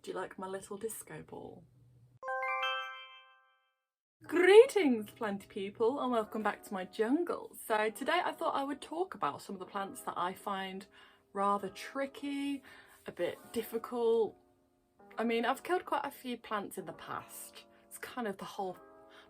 Do you like my little disco ball? Greetings, planty people, and welcome back to my jungle. So today I thought I would talk about some of the plants that I find rather tricky, a bit difficult. I mean, I've killed quite a few plants in the past. It's kind of the whole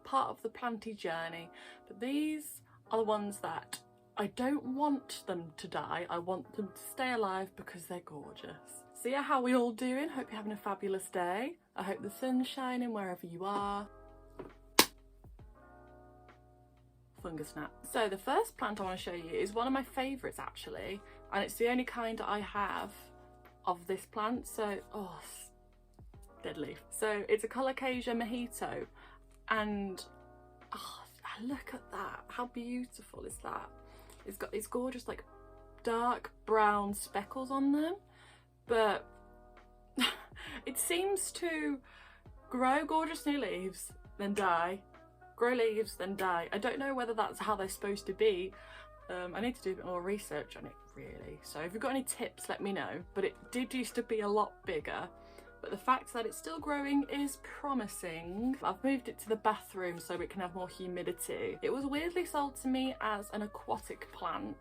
part of the planty journey, but these are the ones that I don't want them to die. I want them to stay alive because they're gorgeous. So yeah, how are we all doing? Hope you're having a fabulous day. I hope the sun's shining wherever you are. Fungus snap. So the first plant I want to show you is one of my favourites actually, and it's the only kind I have of this plant. So, oh, dead leaf. So it's a Colocasia mojito, and oh, look at that. How beautiful is that? It's got these gorgeous like dark brown speckles on them, but it seems to grow gorgeous new leaves, then die, grow leaves, then die. I don't know whether that's how they're supposed to be. I need to do a bit more research on it really. So if you've got any tips, let me know. But it did used to be a lot bigger, but the fact that it's still growing is promising. I've moved it to the bathroom so it can have more humidity. It was weirdly sold to me as an aquatic plant,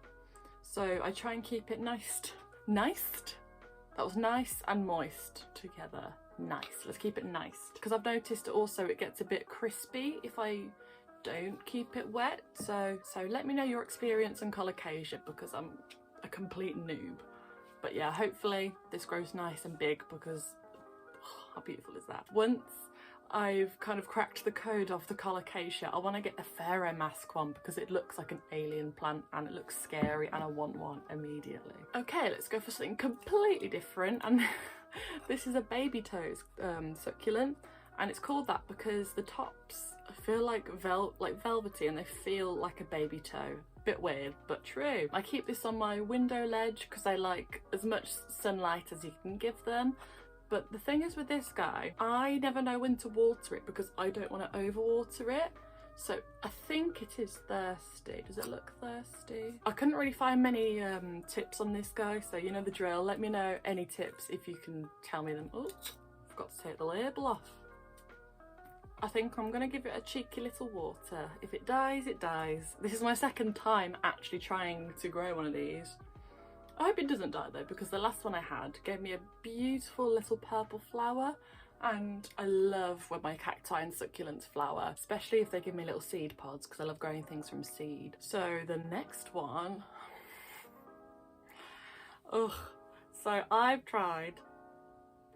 so I try and keep it nice. That was nice and moist together. Nice. Let's keep it nice, because I've noticed also it gets a bit crispy if I don't keep it wet. So let me know your experience in Colocasia, because I'm a complete noob. But yeah, hopefully this grows nice and big, because oh, how beautiful is that? Once I've kind of cracked the code of the Colocasia, I want to get the Pharaoh mask one because it looks like an alien plant and it looks scary and I want one immediately. Okay, let's go for something completely different, and this is a baby toes succulent, and it's called that because the tops feel like velvety and they feel like a baby toe. Bit weird, but true. I keep this on my window ledge because I like as much sunlight as you can give them. But the thing is with this guy, I never know when to water it because I don't want to overwater it. So I think it is thirsty. Does it look thirsty? I couldn't really find many tips on this guy, so you know the drill. Let me know any tips if you can tell me them. Oh, forgot to take the label off. I think I'm gonna give it a cheeky little water. If it dies, it dies. This is my second time actually trying to grow one of these. I hope it doesn't die though, because the last one I had gave me a beautiful little purple flower, and I love when my cacti and succulents flower, especially if they give me little seed pods, because I love growing things from seed. So the next one, ugh. So I've tried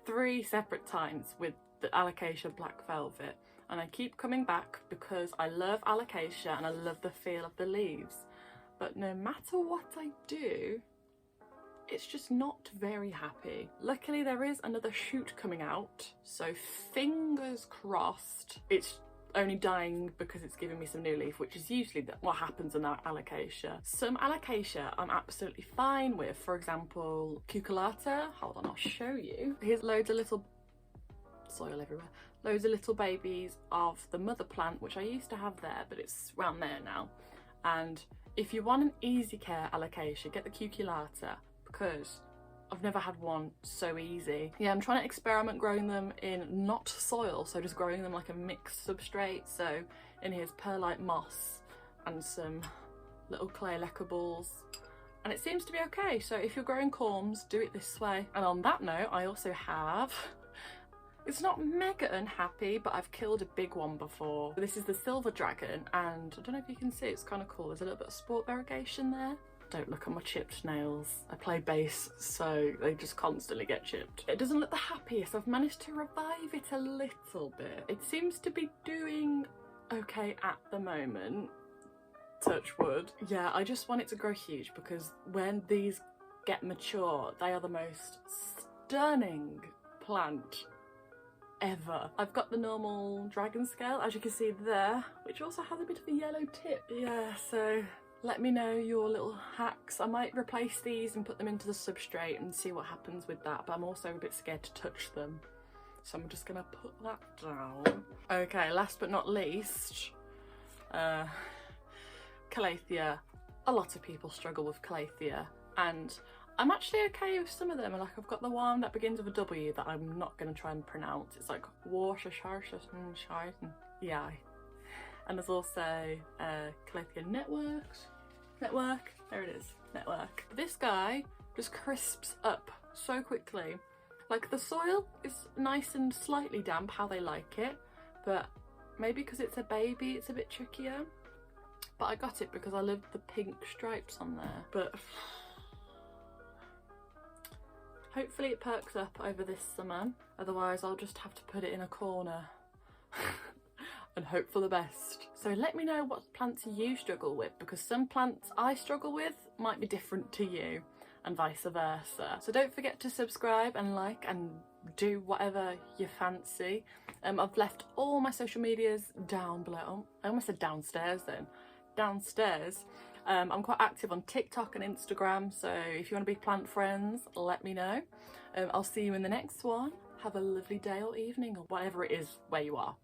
3 separate times with the Alocasia Black Velvet, and I keep coming back because I love Alocasia and I love the feel of the leaves. But no matter what I do, it's just not very happy. Luckily there is another shoot coming out, so fingers crossed it's only dying because it's giving me some new leaf, which is usually what happens in that Alocasia. Some Alocasia I'm absolutely fine with, for example cucullata. Hold on, I'll show you. Here's loads of little soil everywhere. Loads of little babies of the mother plant, which I used to have there, but it's around there now. And if you want an easy care Alocasia, get the cucullata, because I've never had one so easy. Yeah, I'm trying to experiment growing them in not soil, so just growing them like a mixed substrate. So in here's perlite moss and some little clay lacquer balls, and it seems to be okay. So if you're growing corms, do it this way. And on that note, I also have, it's not mega unhappy, but I've killed a big one before. This is the silver dragon, and I don't know if you can see, it's kind of cool. There's a little bit of sport variegation there. Don't look at my chipped nails. I play bass, so they just constantly get chipped. It doesn't look the happiest. I've managed to revive it a little bit. It seems to be doing okay at the moment. Touch wood. Yeah, I just want it to grow huge, because when these get mature, they are the most stunning plant ever. I've got the normal dragon scale, as you can see there, which also has a bit of a yellow tip. Yeah, so let me know your little hacks. I might replace these and put them into the substrate and see what happens with that, but I'm also a bit scared to touch them. So I'm just gonna put that down. Okay, last but not least, Calathea. A lot of people struggle with Calathea, and I'm actually okay with some of them. Like I've got the one that begins with a W that I'm not going to try and pronounce. It's like Worcestershire, yeah. And there's also Calathea Network, there it is, Network. This guy just crisps up so quickly. Like the soil is nice and slightly damp, how they like it, but maybe because it's a baby it's a bit trickier. But I got it because I love the pink stripes on there. But hopefully it perks up over this summer, otherwise I'll just have to put it in a corner and hope for the best. So let me know what plants you struggle with, because some plants I struggle with might be different to you and vice versa. So don't forget to subscribe and like and do whatever you fancy. I've left all my social medias down below. I almost said downstairs then. Downstairs. I'm quite active on TikTok and Instagram, so if you want to be plant friends, let me know. I'll see you in the next one. Have a lovely day or evening or whatever it is where you are.